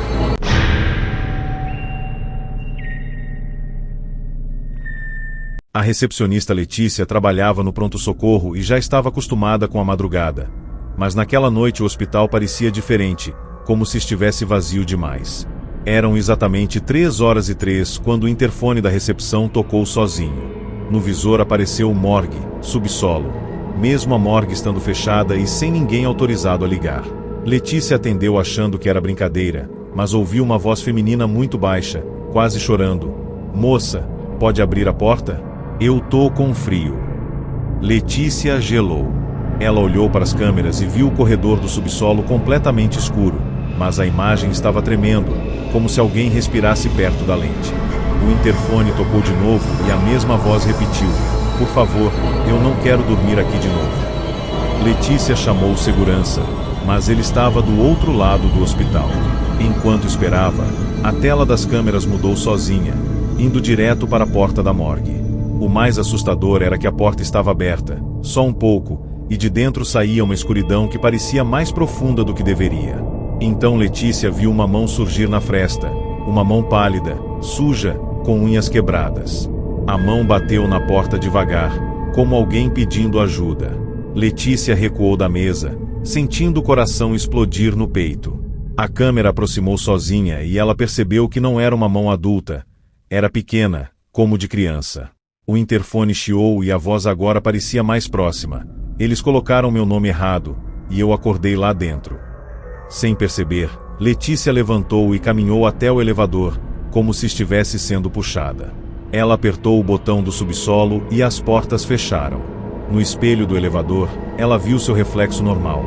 A recepcionista Letícia trabalhava no pronto-socorro e já estava acostumada com a madrugada. Mas naquela noite o hospital parecia diferente, como se estivesse vazio demais. Eram exatamente 3h03 quando o interfone da recepção tocou sozinho. No visor apareceu o morgue, subsolo. Mesmo a morgue estando fechada e sem ninguém autorizado a ligar. Letícia atendeu achando que era brincadeira, mas ouviu uma voz feminina muito baixa, quase chorando. "Moça, pode abrir a porta? Eu tô com frio." Letícia gelou. Ela olhou para as câmeras e viu o corredor do subsolo completamente escuro, mas a imagem estava tremendo, como se alguém respirasse perto da lente. O interfone tocou de novo e a mesma voz repetiu: "Por favor, eu não quero dormir aqui de novo." Letícia chamou o segurança, mas ele estava do outro lado do hospital. Enquanto esperava, a tela das câmeras mudou sozinha, indo direto para a porta da morgue. O mais assustador era que a porta estava aberta, só um pouco, e de dentro saía uma escuridão que parecia mais profunda do que deveria. Então Letícia viu uma mão surgir na fresta, uma mão pálida, suja, com unhas quebradas. A mão bateu na porta devagar, como alguém pedindo ajuda. Letícia recuou da mesa, sentindo o coração explodir no peito. A câmera aproximou sozinha e ela percebeu que não era uma mão adulta. Era pequena, como de criança. O interfone chiou e a voz agora parecia mais próxima. "Eles colocaram meu nome errado, e eu acordei lá dentro." Sem perceber, Letícia levantou e caminhou até o elevador, como se estivesse sendo puxada. Ela apertou o botão do subsolo e as portas fecharam. No espelho do elevador, ela viu seu reflexo normal,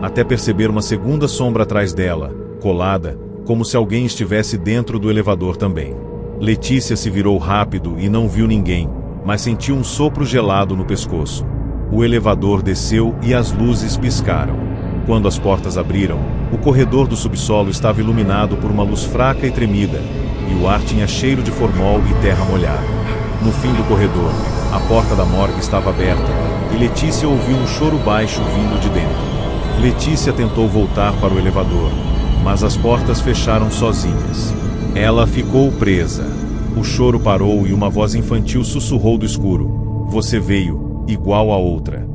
até perceber uma segunda sombra atrás dela, colada, como se alguém estivesse dentro do elevador também. Letícia se virou rápido e não viu ninguém, mas sentiu um sopro gelado no pescoço. O elevador desceu e as luzes piscaram. Quando as portas abriram, o corredor do subsolo estava iluminado por uma luz fraca e tremida, e o ar tinha cheiro de formol e terra molhada. No fim do corredor, a porta da morgue estava aberta, e Letícia ouviu um choro baixo vindo de dentro. Letícia tentou voltar para o elevador, mas as portas fecharam sozinhas. Ela ficou presa. O choro parou e uma voz infantil sussurrou do escuro: "Você veio, igual a outra."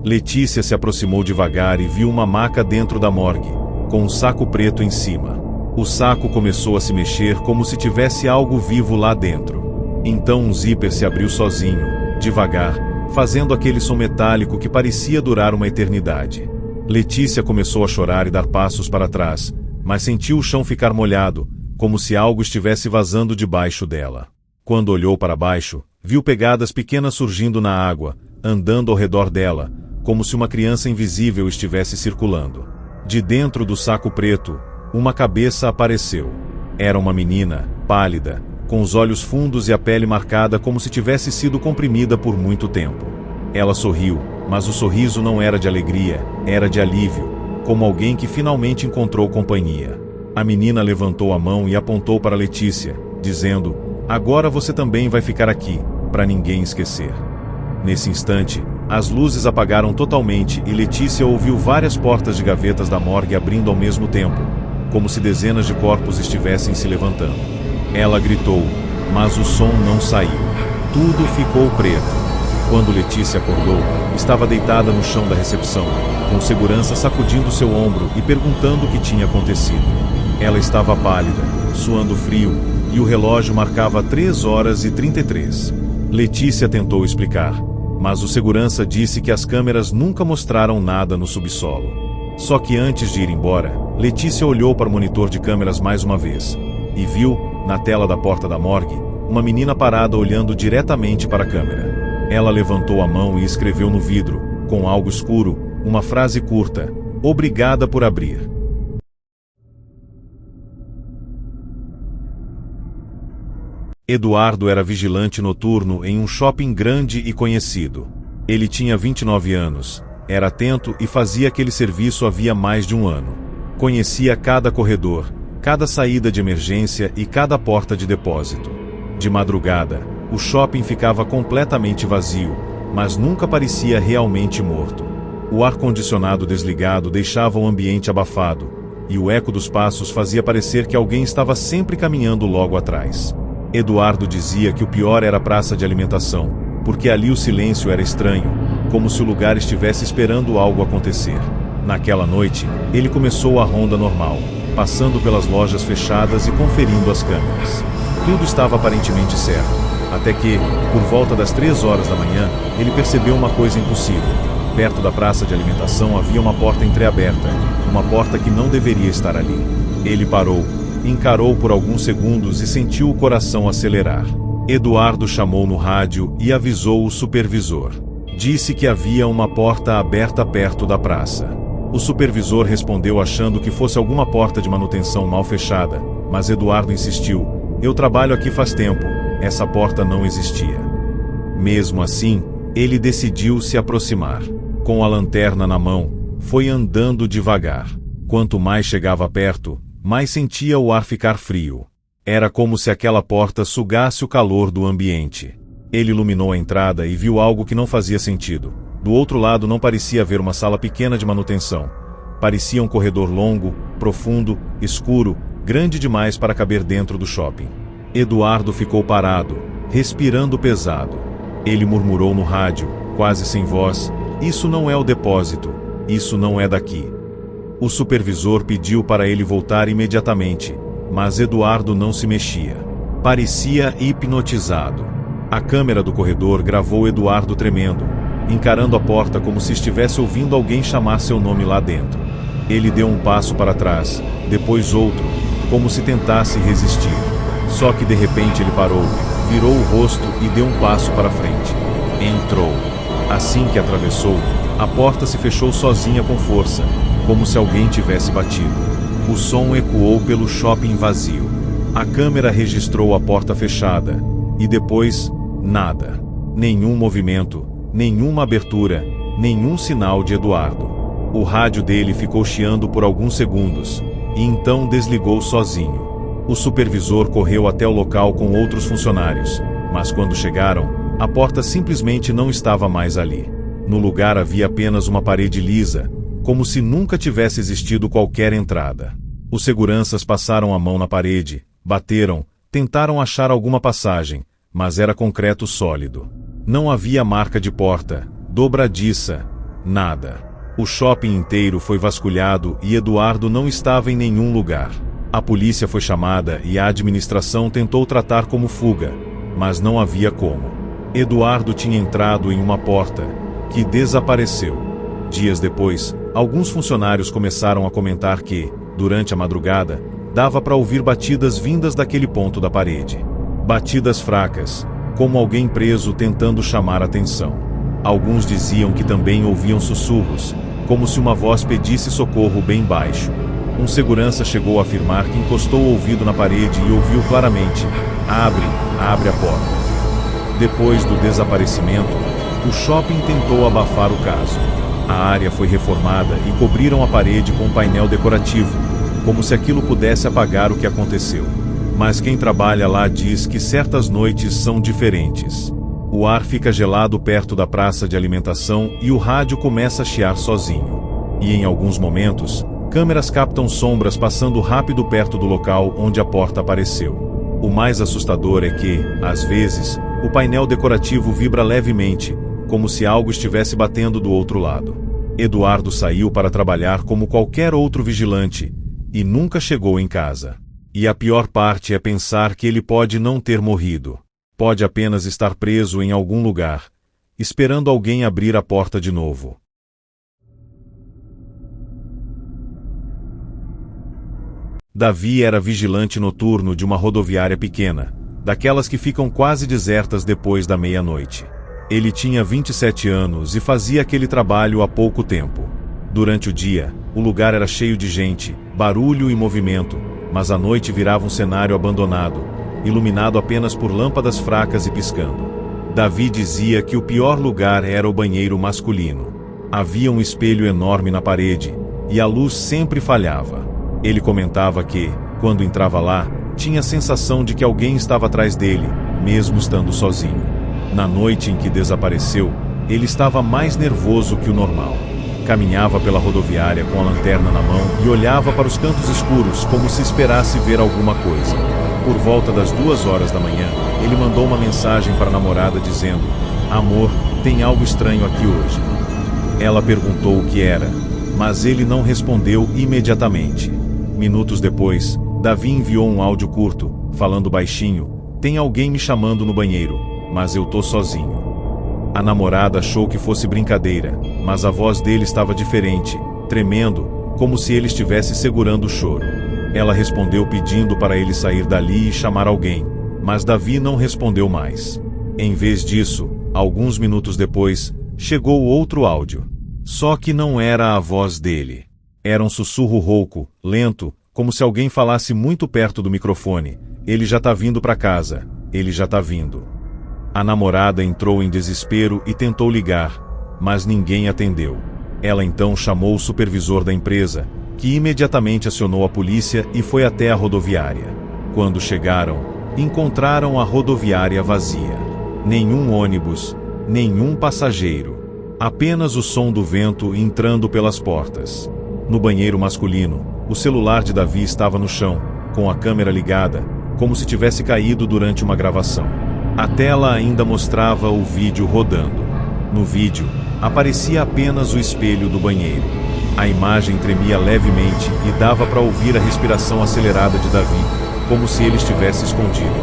Letícia se aproximou devagar e viu uma maca dentro da morgue, com um saco preto em cima. O saco começou a se mexer como se tivesse algo vivo lá dentro. Então um zíper se abriu sozinho, devagar, fazendo aquele som metálico que parecia durar uma eternidade. Letícia começou a chorar e dar passos para trás, mas sentiu o chão ficar molhado, como se algo estivesse vazando debaixo dela. Quando olhou para baixo, viu pegadas pequenas surgindo na água, andando ao redor dela, como se uma criança invisível estivesse circulando. De dentro do saco preto, uma cabeça apareceu. Era uma menina, pálida, com os olhos fundos e a pele marcada como se tivesse sido comprimida por muito tempo. Ela sorriu, mas o sorriso não era de alegria, era de alívio, como alguém que finalmente encontrou companhia. A menina levantou a mão e apontou para Letícia, dizendo: "Agora você também vai ficar aqui, para ninguém esquecer." Nesse instante, as luzes apagaram totalmente e Letícia ouviu várias portas de gavetas da morgue abrindo ao mesmo tempo, como se dezenas de corpos estivessem se levantando. Ela gritou, mas o som não saiu. Tudo ficou preto. Quando Letícia acordou, estava deitada no chão da recepção, com segurança sacudindo seu ombro e perguntando o que tinha acontecido. Ela estava pálida, suando frio, e o relógio marcava 3h33. Letícia tentou explicar, mas o segurança disse que as câmeras nunca mostraram nada no subsolo. Só que antes de ir embora, Letícia olhou para o monitor de câmeras mais uma vez, e viu, na tela da porta da morgue, uma menina parada olhando diretamente para a câmera. Ela levantou a mão e escreveu no vidro, com algo escuro, uma frase curta: "Obrigada por abrir." Eduardo era vigilante noturno em um shopping grande e conhecido. Ele tinha 29 anos, era atento e fazia aquele serviço havia mais de um ano. Conhecia cada corredor, cada saída de emergência e cada porta de depósito. De madrugada, o shopping ficava completamente vazio, mas nunca parecia realmente morto. O ar-condicionado desligado deixava o ambiente abafado, e o eco dos passos fazia parecer que alguém estava sempre caminhando logo atrás. Eduardo dizia que o pior era a praça de alimentação, porque ali o silêncio era estranho, como se o lugar estivesse esperando algo acontecer. Naquela noite, ele começou a ronda normal, passando pelas lojas fechadas e conferindo as câmeras. Tudo estava aparentemente certo, até que, por volta das 3 horas da manhã, ele percebeu uma coisa impossível. Perto da praça de alimentação havia uma porta entreaberta, uma porta que não deveria estar ali. Ele parou, encarou por alguns segundos e sentiu o coração acelerar. Eduardo chamou no rádio e avisou o supervisor. Disse que havia uma porta aberta perto da praça. O supervisor respondeu achando que fosse alguma porta de manutenção mal fechada, mas Eduardo insistiu: "Eu trabalho aqui faz tempo, essa porta não existia." Mesmo assim, ele decidiu se aproximar. Com a lanterna na mão, foi andando devagar. Quanto mais chegava perto, mais sentia o ar ficar frio. Era como se aquela porta sugasse o calor do ambiente. Ele iluminou a entrada e viu algo que não fazia sentido. Do outro lado não parecia haver uma sala pequena de manutenção. Parecia um corredor longo, profundo, escuro, grande demais para caber dentro do shopping. Eduardo ficou parado, respirando pesado. Ele murmurou no rádio, quase sem voz: "Isso não é o depósito, isso não é daqui." O supervisor pediu para ele voltar imediatamente, mas Eduardo não se mexia. Parecia hipnotizado. A câmera do corredor gravou Eduardo tremendo, encarando a porta como se estivesse ouvindo alguém chamar seu nome lá dentro. Ele deu um passo para trás, depois outro, como se tentasse resistir. Só que de repente ele parou, virou o rosto e deu um passo para frente. Entrou. Assim que atravessou, a porta se fechou sozinha com força, como se alguém tivesse batido. O som ecoou pelo shopping vazio. A câmera registrou a porta fechada, e depois, nada. Nenhum movimento, nenhuma abertura, nenhum sinal de Eduardo. O rádio dele ficou chiando por alguns segundos, e então desligou sozinho. O supervisor correu até o local com outros funcionários, mas quando chegaram, a porta simplesmente não estava mais ali. No lugar havia apenas uma parede lisa, como se nunca tivesse existido qualquer entrada. Os seguranças passaram a mão na parede, bateram, tentaram achar alguma passagem, mas era concreto sólido. Não havia marca de porta, dobradiça, nada. O shopping inteiro foi vasculhado e Eduardo não estava em nenhum lugar. A polícia foi chamada e a administração tentou tratar como fuga, mas não havia como. Eduardo tinha entrado em uma porta, que desapareceu. Dias depois, alguns funcionários começaram a comentar que, durante a madrugada, dava para ouvir batidas vindas daquele ponto da parede. Batidas fracas, como alguém preso tentando chamar atenção. Alguns diziam que também ouviam sussurros, como se uma voz pedisse socorro bem baixo. Um segurança chegou a afirmar que encostou o ouvido na parede e ouviu claramente: "Abre, abre a porta." Depois do desaparecimento, o shopping tentou abafar o caso. A área foi reformada e cobriram a parede com um painel decorativo, como se aquilo pudesse apagar o que aconteceu. Mas quem trabalha lá diz que certas noites são diferentes. O ar fica gelado perto da praça de alimentação e o rádio começa a chiar sozinho. E em alguns momentos, câmeras captam sombras passando rápido perto do local onde a porta apareceu. O mais assustador é que, às vezes, o painel decorativo vibra levemente, como se algo estivesse batendo do outro lado. Eduardo saiu para trabalhar como qualquer outro vigilante, e nunca chegou em casa. E a pior parte é pensar que ele pode não ter morrido. Pode apenas estar preso em algum lugar, esperando alguém abrir a porta de novo. Davi era vigilante noturno de uma rodoviária pequena, daquelas que ficam quase desertas depois da meia-noite. Ele tinha 27 anos e fazia aquele trabalho há pouco tempo. Durante o dia, o lugar era cheio de gente, barulho e movimento, mas à noite virava um cenário abandonado, iluminado apenas por lâmpadas fracas e piscando. Davi dizia que o pior lugar era o banheiro masculino. Havia um espelho enorme na parede, e a luz sempre falhava. Ele comentava que, quando entrava lá, tinha a sensação de que alguém estava atrás dele, mesmo estando sozinho. Na noite em que desapareceu, Ele estava mais nervoso que o normal. Caminhava pela rodoviária com a lanterna na mão e olhava para os cantos escuros como se esperasse ver alguma coisa. Por volta das 2 horas da manhã, ele mandou uma mensagem para a namorada dizendo: "Amor, tem algo estranho aqui hoje." Ela perguntou o que era, mas ele não respondeu imediatamente. Minutos depois, Davi enviou um áudio curto, falando baixinho: "Tem alguém me chamando no banheiro, mas eu tô sozinho." A namorada achou que fosse brincadeira, mas a voz dele estava diferente, tremendo, como se ele estivesse segurando o choro. Ela respondeu pedindo para ele sair dali e chamar alguém, mas Davi não respondeu mais. Em vez disso, alguns minutos depois, chegou outro áudio. Só que não era a voz dele. Era um sussurro rouco, lento, como se alguém falasse muito perto do microfone. "Ele já tá vindo para casa. Ele já tá vindo." A namorada entrou em desespero e tentou ligar, mas ninguém atendeu. Ela então chamou o supervisor da empresa, que imediatamente acionou a polícia e foi até a rodoviária. Quando chegaram, encontraram a rodoviária vazia. Nenhum ônibus, nenhum passageiro. Apenas o som do vento entrando pelas portas. No banheiro masculino, o celular de Davi estava no chão, com a câmera ligada, como se tivesse caído durante uma gravação. A tela ainda mostrava o vídeo rodando. No vídeo, aparecia apenas o espelho do banheiro. A imagem tremia levemente e dava para ouvir a respiração acelerada de Davi, como se ele estivesse escondido.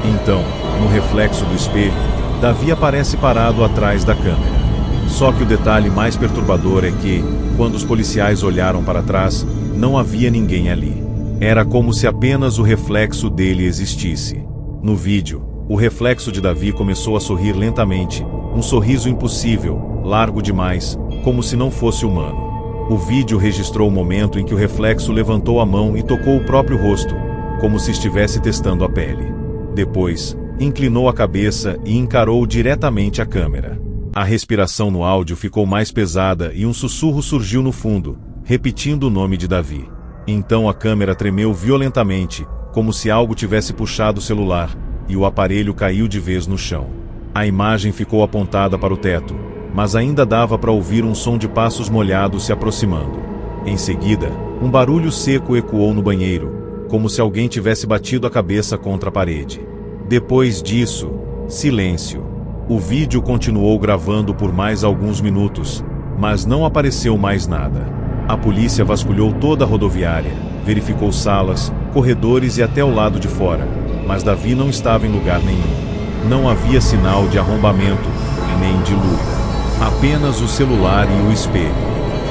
Então, no reflexo do espelho, Davi aparece parado atrás da câmera. Só que o detalhe mais perturbador é que, quando os policiais olharam para trás, não havia ninguém ali. Era como se apenas o reflexo dele existisse. No vídeo, o reflexo de Davi começou a sorrir lentamente, um sorriso impossível, largo demais, como se não fosse humano. O vídeo registrou o momento em que o reflexo levantou a mão e tocou o próprio rosto, como se estivesse testando a pele. Depois, inclinou a cabeça e encarou diretamente a câmera. A respiração no áudio ficou mais pesada e um sussurro surgiu no fundo, repetindo o nome de Davi. Então a câmera tremeu violentamente, como se algo tivesse puxado o celular, e o aparelho caiu de vez no chão. A imagem ficou apontada para o teto, mas ainda dava para ouvir um som de passos molhados se aproximando. Em seguida, um barulho seco ecoou no banheiro, como se alguém tivesse batido a cabeça contra a parede. Depois disso, silêncio. O vídeo continuou gravando por mais alguns minutos, mas não apareceu mais nada. A polícia vasculhou toda a rodoviária, verificou salas, corredores e até o lado de fora, mas Davi não estava em lugar nenhum. Não havia sinal de arrombamento, nem de luta. Apenas o celular e o espelho.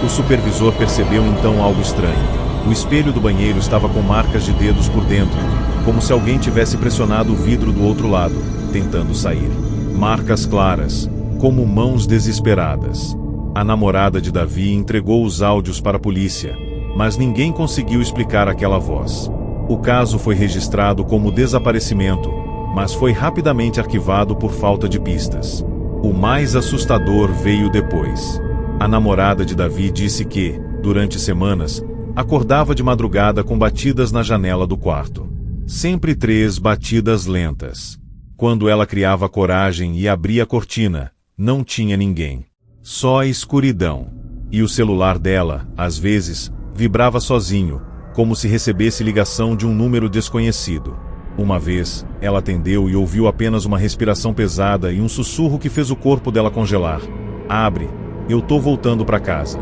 O supervisor percebeu então algo estranho. O espelho do banheiro estava com marcas de dedos por dentro, como se alguém tivesse pressionado o vidro do outro lado, tentando sair. Marcas claras, como mãos desesperadas. A namorada de Davi entregou os áudios para a polícia, mas ninguém conseguiu explicar aquela voz. O caso foi registrado como desaparecimento, mas foi rapidamente arquivado por falta de pistas. O mais assustador veio depois. A namorada de Davi disse que, durante semanas, acordava de madrugada com batidas na janela do quarto. Sempre 3 batidas lentas. Quando ela criava coragem e abria a cortina, não tinha ninguém. Só a escuridão. E o celular dela, às vezes, vibrava sozinho, como se recebesse ligação de um número desconhecido. Uma vez, ela atendeu e ouviu apenas uma respiração pesada e um sussurro que fez o corpo dela congelar. "Abre, eu tô voltando para casa."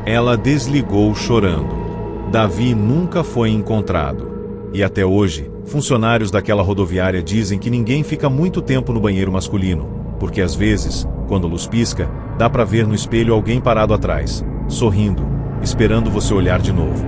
Ela desligou chorando. Davi nunca foi encontrado. E até hoje, funcionários daquela rodoviária dizem que ninguém fica muito tempo no banheiro masculino, porque às vezes, quando a luz pisca, dá para ver no espelho alguém parado atrás, sorrindo, esperando você olhar de novo.